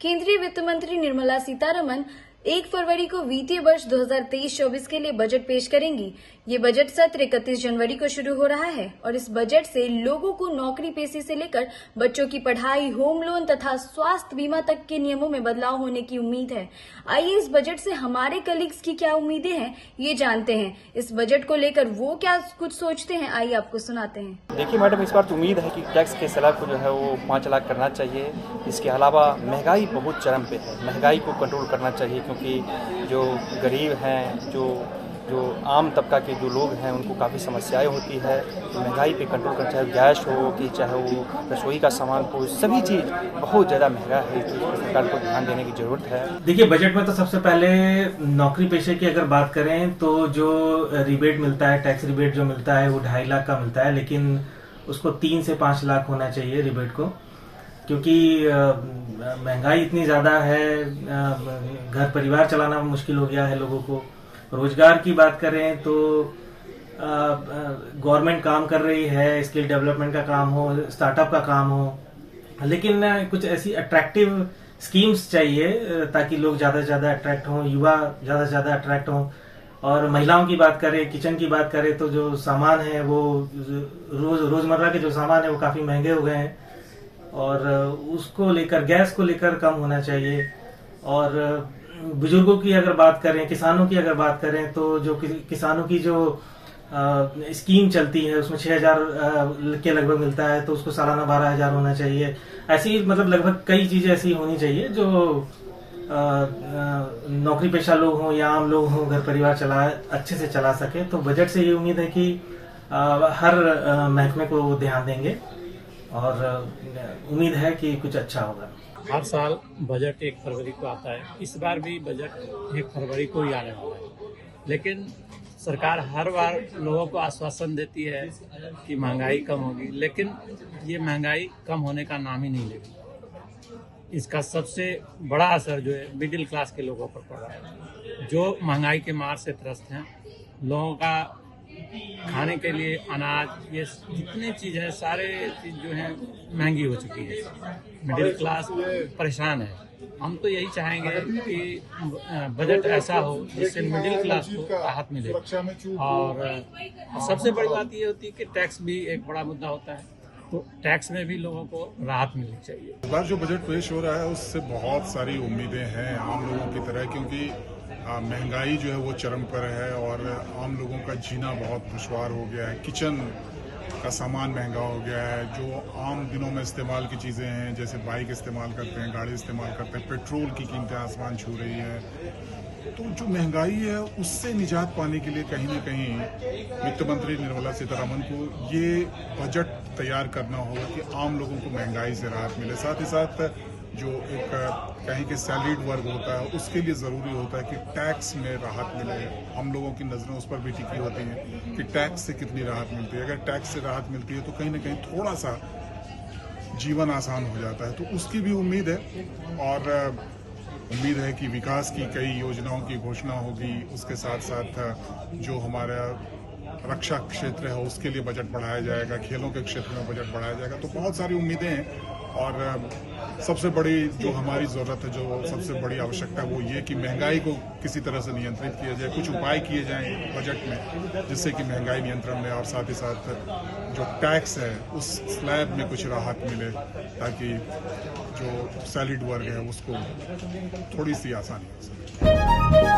केंद्रीय वित्त मंत्री निर्मला सीतारमण 1 फरवरी को वित्तीय वर्ष 2023-24 के लिए बजट पेश करेंगी। ये बजट सत्र 31 जनवरी को शुरू हो रहा है और इस बजट से लोगों को नौकरी पेशे से लेकर बच्चों की पढ़ाई, होम लोन तथा स्वास्थ्य बीमा तक के नियमों में बदलाव होने की उम्मीद है। आइए इस बजट से हमारे कलीग्स की क्या उम्मीदें हैं, ये जानते हैं। इस बजट को लेकर वो क्या कुछ सोचते हैं, आइए आपको सुनाते हैं। देखिए मैडम, इस बार तो उम्मीद है कि टैक्स के स्लैब को जो है वो 5 लाख करना चाहिए। इसके अलावा महंगाई बहुत चरम पे है, महंगाई को कंट्रोल करना चाहिए क्योंकि जो गरीब हैं, जो आम तबका के जो लोग हैं उनको काफ़ी समस्याएं होती है। तो महंगाई पे कंट्रोल करना, चाहे गैस हो कि चाहे वो रसोई का सामान हो, सभी चीज़ बहुत ज़्यादा महंगा है। तो सरकार को ध्यान देने की ज़रूरत है। देखिए, बजट में तो सबसे पहले नौकरी पेशे की अगर बात करें तो जो रिबेट मिलता है, टैक्स रिबेट जो मिलता है वो 2.5 लाख का मिलता है, लेकिन उसको 3 से 5 लाख होना चाहिए रिबेट को, क्योंकि महंगाई इतनी ज़्यादा है, घर परिवार चलाना मुश्किल हो गया है लोगों को। रोजगार की बात करें तो गवर्नमेंट काम कर रही है, स्किल डेवलपमेंट का काम हो, स्टार्टअप का काम हो, लेकिन कुछ ऐसी अट्रैक्टिव स्कीम्स चाहिए ताकि लोग ज़्यादा से ज़्यादा अट्रैक्ट हों, युवा ज़्यादा से ज़्यादा अट्रैक्ट हों। और महिलाओं की बात करें, किचन की बात करें तो जो सामान है वो रोजमर्रा के जो सामान है वो काफ़ी महंगे हो गए हैं और उसको लेकर, गैस को लेकर कम होना चाहिए। और बुजुर्गों की अगर बात करें, किसानों की अगर बात करें तो जो किसानों की जो स्कीम चलती है उसमें 6,000 के लगभग मिलता है, तो उसको सालाना 12,000 होना चाहिए। ऐसी मतलब लगभग कई चीजें ऐसी होनी चाहिए जो नौकरी पेशा लोग हों या आम लोग हों, घर परिवार अच्छे से चला सके। तो बजट से ये उम्मीद है कि हर महकमे को ध्यान देंगे और उम्मीद है कि कुछ अच्छा होगा। हर साल बजट 1 फरवरी को आता है, इस बार भी बजट 1 फरवरी को ही आने वाला है। लेकिन सरकार हर बार लोगों को आश्वासन देती है कि महंगाई कम होगी, लेकिन ये महंगाई कम होने का नाम ही नहीं लेगी। इसका सबसे बड़ा असर जो है मिडिल क्लास के लोगों पर पड़ रहा है, जो महंगाई के मार से त्रस्त हैं। लोगों का खाने के लिए अनाज, ये जितने चीज़ है, सारे चीज़ जो है महंगी हो चुकी है। मिडिल क्लास परेशान है। हम तो यही चाहेंगे कि बजट ऐसा हो जिससे मिडिल क्लास को राहत मिले। और सबसे बड़ी बात ये होती है कि टैक्स भी एक बड़ा मुद्दा होता है, तो टैक्स में भी लोगों को राहत मिलनी चाहिए। इस बार जो बजट पेश हो रहा है उससे बहुत सारी उम्मीदें हैं आम लोगों की तरह, क्योंकि महंगाई जो है वो चरम पर है और आम लोगों का जीना बहुत दुश्वार हो गया है। किचन का सामान महंगा हो गया है, जो आम दिनों में इस्तेमाल की चीज़ें हैं, जैसे बाइक इस्तेमाल करते हैं, गाड़ी इस्तेमाल करते हैं, पेट्रोल की कीमतें आसमान छू रही हैं। तो जो महंगाई है उससे निजात पाने के लिए कहीं ना कहीं वित्त मंत्री निर्मला सीतारमण को ये बजट तैयार करना होगा कि आम लोगों को महंगाई से राहत मिले। साथ ही साथ जो एक कहीं के सैलरीड वर्ग होता है उसके लिए ज़रूरी होता है कि टैक्स में राहत मिले। हम लोगों की नज़रें उस पर भी टिकी होती हैं कि टैक्स से कितनी राहत मिलती है। अगर टैक्स से राहत मिलती है तो कहीं ना कहीं थोड़ा सा जीवन आसान हो जाता है, तो उसकी भी उम्मीद है। और उम्मीद है कि विकास की कई योजनाओं की घोषणा होगी। उसके साथ साथ जो हमारा रक्षा क्षेत्र है उसके लिए बजट बढ़ाया जाएगा, खेलों के क्षेत्र में बजट बढ़ाया जाएगा। तो बहुत सारी उम्मीदें हैं और सबसे बड़ी जो हमारी ज़रूरत है, जो सबसे बड़ी आवश्यकता है वो ये कि महंगाई को किसी तरह से नियंत्रित किया जाए। कुछ उपाय किए जाएं बजट में जिससे कि महंगाई नियंत्रण में, और साथ ही साथ जो टैक्स है उस स्लैब में कुछ राहत मिले ताकि जो सैलरीड वर्ग है उसको थोड़ी सी आसानी हो सके।